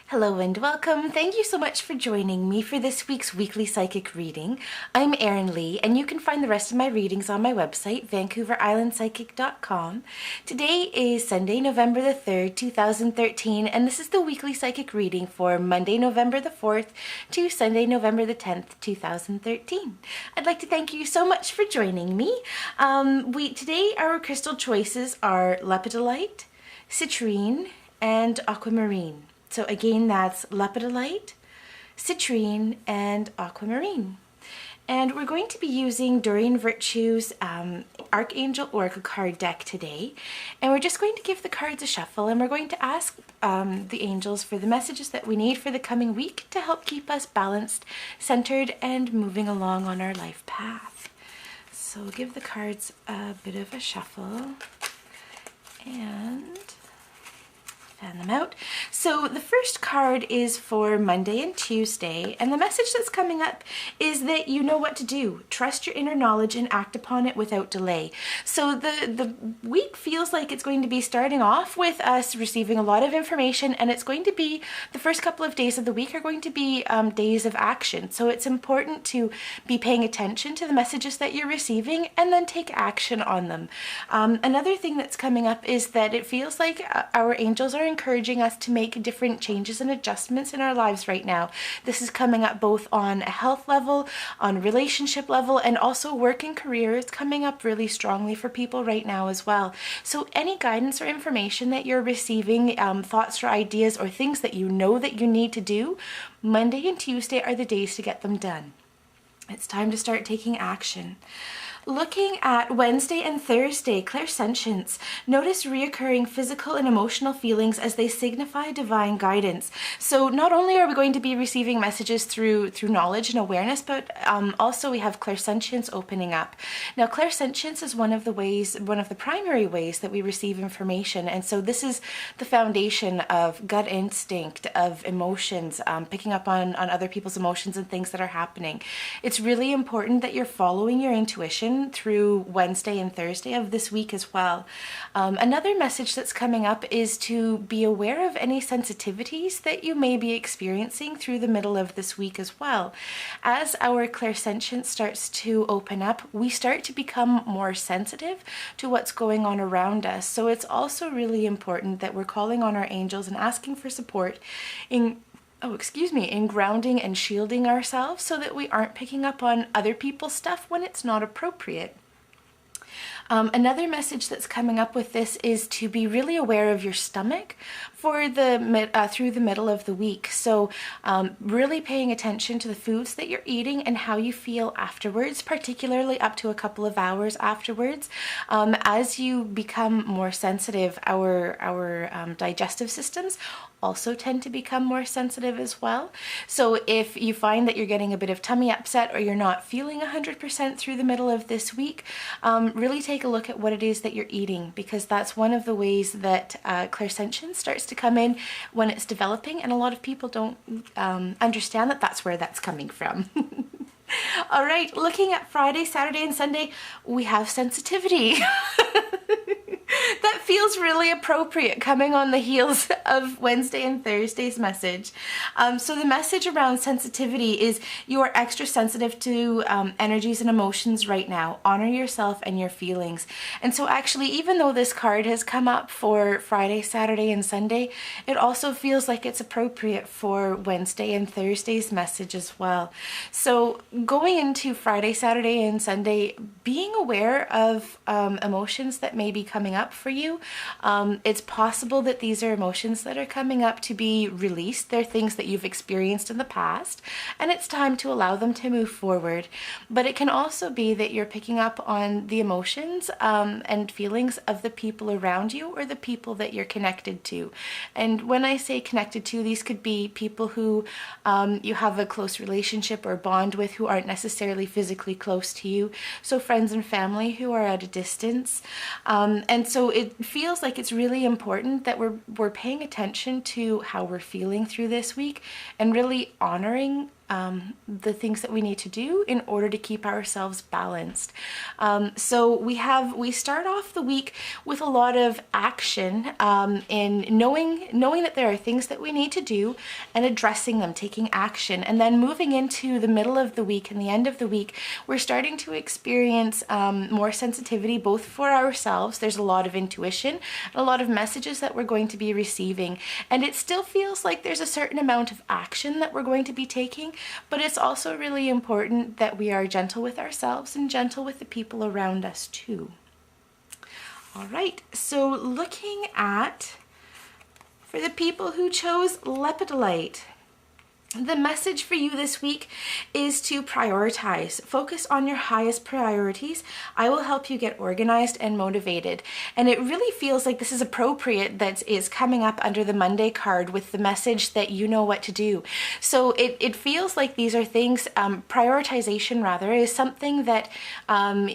Hello and welcome. Thank you so much for joining me for this week's weekly psychic reading. I'm Erin Lee, and you can find the rest of my readings on my website, VancouverIslandPsychic.com. Today is Sunday, November the 3rd, 2013, and this is the weekly psychic reading for Monday, November the 4th to Sunday, November the 10th, 2013. I'd like to thank you so much for joining me. Today our crystal choices are lepidolite, citrine, and aquamarine. So again, that's lepidolite, citrine, and aquamarine. And we're going to be using Doreen Virtue's Archangel Oracle card deck today. And we're just going to give the cards a shuffle, and we're going to ask the angels for the messages that we need for the coming week to help keep us balanced, centered, and moving along on our life path. So we'll give the cards a bit of a shuffle and fan them out. So the first card is for Monday and Tuesday, and the message that's coming up is that you know what to do. Trust your inner knowledge and act upon it without delay. So the week feels like it's going to be starting off with us receiving a lot of information, and it's going to be, the first couple of days of the week are going to be days of action. So it's important to be paying attention to the messages that you're receiving and then take action on them. Another thing that's coming up is that it feels like our angels are encouraging us to make different changes and adjustments in our lives right now. This is coming up both on a health level, on a relationship level, and also work and career is coming up really strongly for people right now as well. So any guidance or information that you're receiving, thoughts or ideas or things that you know that you need to do, Monday and Tuesday are the days to get them done. It's time to start taking action. Looking at Wednesday and Thursday, Clairsentience. Notice reoccurring physical and emotional feelings as they signify divine guidance. So not only are we going to be receiving messages through knowledge and awareness, but also we have Clairsentience opening up. Now, Clairsentience is one of the primary ways that we receive information, and so this is the foundation of gut instinct, of emotions, picking up on other people's emotions and things that are happening. It's really important that you're following your intuition through Wednesday and Thursday of this week as well. Another message that's coming up is to be aware of any sensitivities that you may be experiencing through the middle of this week as well. As our clairsentience starts to open up, we start to become more sensitive to what's going on around us. So it's also really important that we're calling on our angels and asking for support in grounding and shielding ourselves so that we aren't picking up on other people's stuff when it's not appropriate. Another message that's coming up with this is to be really aware of your stomach for through the middle of the week. So really paying attention to the foods that you're eating and how you feel afterwards, particularly up to a couple of hours afterwards. As you become more sensitive, our digestive systems also tend to become more sensitive as well. So if you find that you're getting a bit of tummy upset or you're not feeling 100% through the middle of this week, really take a look at what it is that you're eating, because that's one of the ways that clairsentience starts to come in when it's developing, and a lot of people don't understand that that's where that's coming from. All right, looking at Friday, Saturday, and Sunday, we have sensitivity. That feels really appropriate coming on the heels of Wednesday and Thursday's message. So the message around sensitivity is you are extra sensitive to energies and emotions right now. Honor yourself and your feelings. And so actually, even though this card has come up for Friday, Saturday, and Sunday, it also feels like it's appropriate for Wednesday and Thursday's message as well. So going into Friday, Saturday, and Sunday, being aware of emotions that may be coming up for you. It's possible that these are emotions that are coming up to be released. They're things that you've experienced in the past, and it's time to allow them to move forward. But it can also be that you're picking up on the emotions and feelings of the people around you or the people that you're connected to. And when I say connected to, these could be people who you have a close relationship or bond with who aren't necessarily physically close to you. So friends and family who are at a distance. And so it feels like it's really important that we're paying attention to how we're feeling through this week and really honoring the things that we need to do in order to keep ourselves balanced. So we start off the week with a lot of action in knowing that there are things that we need to do and addressing them, taking action. And then moving into the middle of the week and the end of the week, we're starting to experience more sensitivity, both for ourselves. There's a lot of intuition, a lot of messages that we're going to be receiving. And it still feels like there's a certain amount of action that we're going to be taking, but it's also really important that we are gentle with ourselves and gentle with the people around us too. All right, so looking at, for the people who chose lepidolite, the message for you this week is to prioritize. Focus on your highest priorities. I will help you get organized and motivated. And it really feels like this is appropriate that is coming up under the Monday card with the message that you know what to do. So it feels like these are things, prioritization rather, is something that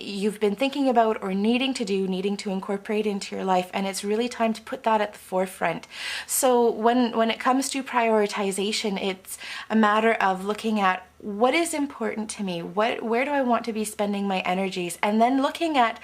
you've been thinking about or needing to do, needing to incorporate into your life. And it's really time to put that at the forefront. So when it comes to prioritization, it's a matter of looking at what is important to me, where do I want to be spending my energies, and then looking at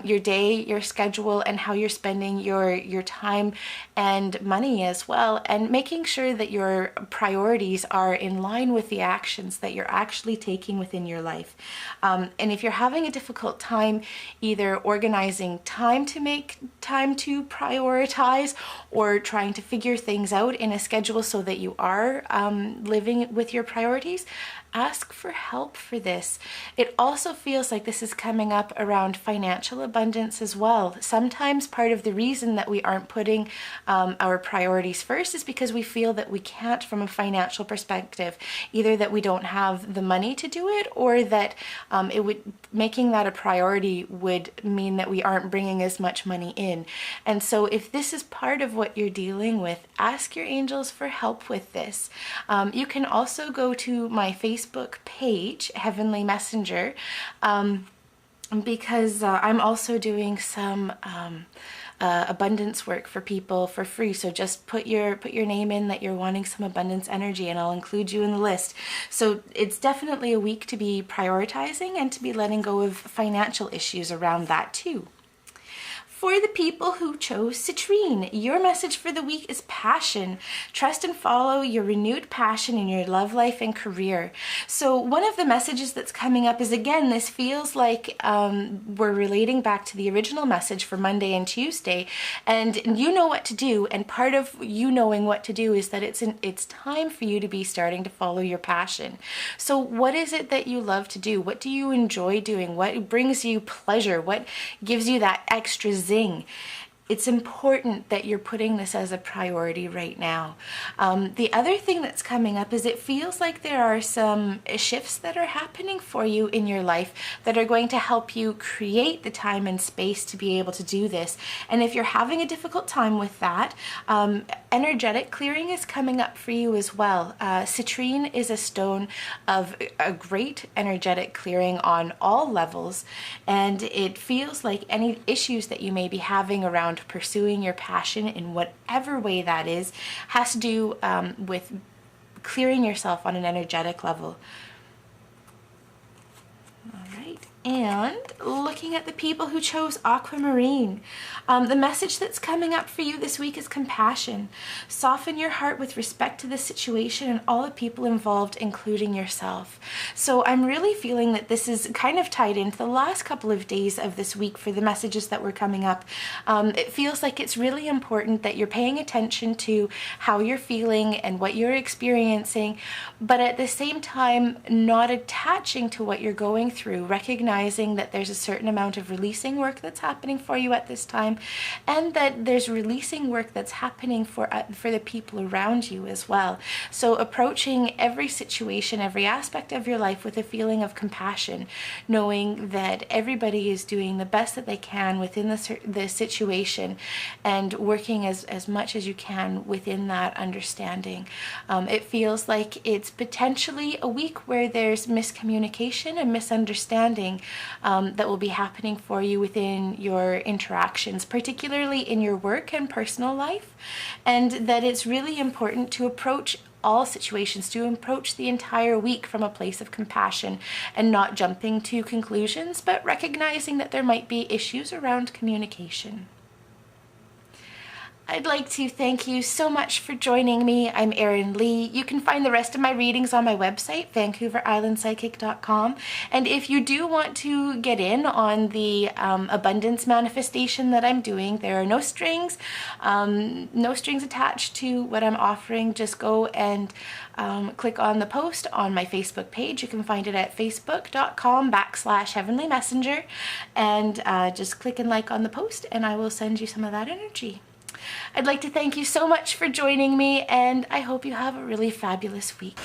your day, your schedule, and how you're spending your time and money as well, and making sure that your priorities are in line with the actions that you're actually taking within your life. And if you're having a difficult time either organizing time to make time to prioritize or trying to figure things out in a schedule so that you are living with your priorities, ask for help for this. It also feels like this is coming up around financial abundance as well. Sometimes part of the reason that we aren't putting our priorities first is because we feel that we can't from a financial perspective, either that we don't have the money to do it, or that making that a priority would mean that we aren't bringing as much money in. And so if this is part of what you're dealing with, ask your angels for help with this. You can also go to my Facebook page, Heavenly Messenger, because I'm also doing some abundance work for people for free. So just put your name in that you're wanting some abundance energy, and I'll include you in the list. So it's definitely a week to be prioritizing and to be letting go of financial issues around that too. For the people who chose citrine, your message for the week is passion. Trust and follow your renewed passion in your love life and career. So one of the messages that's coming up is, again, this feels like we're relating back to the original message for Monday and Tuesday, and you know what to do. And part of you knowing what to do is that it's time for you to be starting to follow your passion. So what is it that you love to do? What do you enjoy doing? What brings you pleasure? What gives you that extra zing? It's important that you're putting this as a priority right now. The other thing that's coming up is it feels like there are some shifts that are happening for you in your life that are going to help you create the time and space to be able to do this. And if you're having a difficult time with that, energetic clearing is coming up for you as well. Citrine is a stone of a great energetic clearing on all levels, and it feels like any issues that you may be having around pursuing your passion in whatever way that is has to do with clearing yourself on an energetic level. All right. And looking at the people who chose aquamarine, the message that's coming up for you this week is compassion. Soften your heart with respect to the situation and all the people involved, including yourself. So I'm really feeling that this is kind of tied into the last couple of days of this week for the messages that were coming up. It feels like it's really important that you're paying attention to how you're feeling and what you're experiencing, but at the same time, not attaching to what you're going through, recognizing that there's a certain amount of releasing work that's happening for you at this time, and that there's releasing work that's happening for the people around you as well. So approaching every situation, every aspect of your life with a feeling of compassion, knowing that everybody is doing the best that they can within the situation, and working as much as you can within that understanding. It feels like it's potentially a week where there's miscommunication and misunderstanding that will be happening for you within your interactions, particularly in your work and personal life, and that it's really important to approach all situations, to approach the entire week from a place of compassion and not jumping to conclusions, but recognizing that there might be issues around communication. I'd like to thank you so much for joining me. I'm Erin Lee. You can find the rest of my readings on my website, VancouverIslandPsychic.com. And if you do want to get in on the abundance manifestation that I'm doing, there are no strings attached to what I'm offering. Just go and click on the post on my Facebook page. You can find it at facebook.com/Heavenly Messenger, and just click and like on the post, and I will send you some of that energy. I'd like to thank you so much for joining me, and I hope you have a really fabulous week.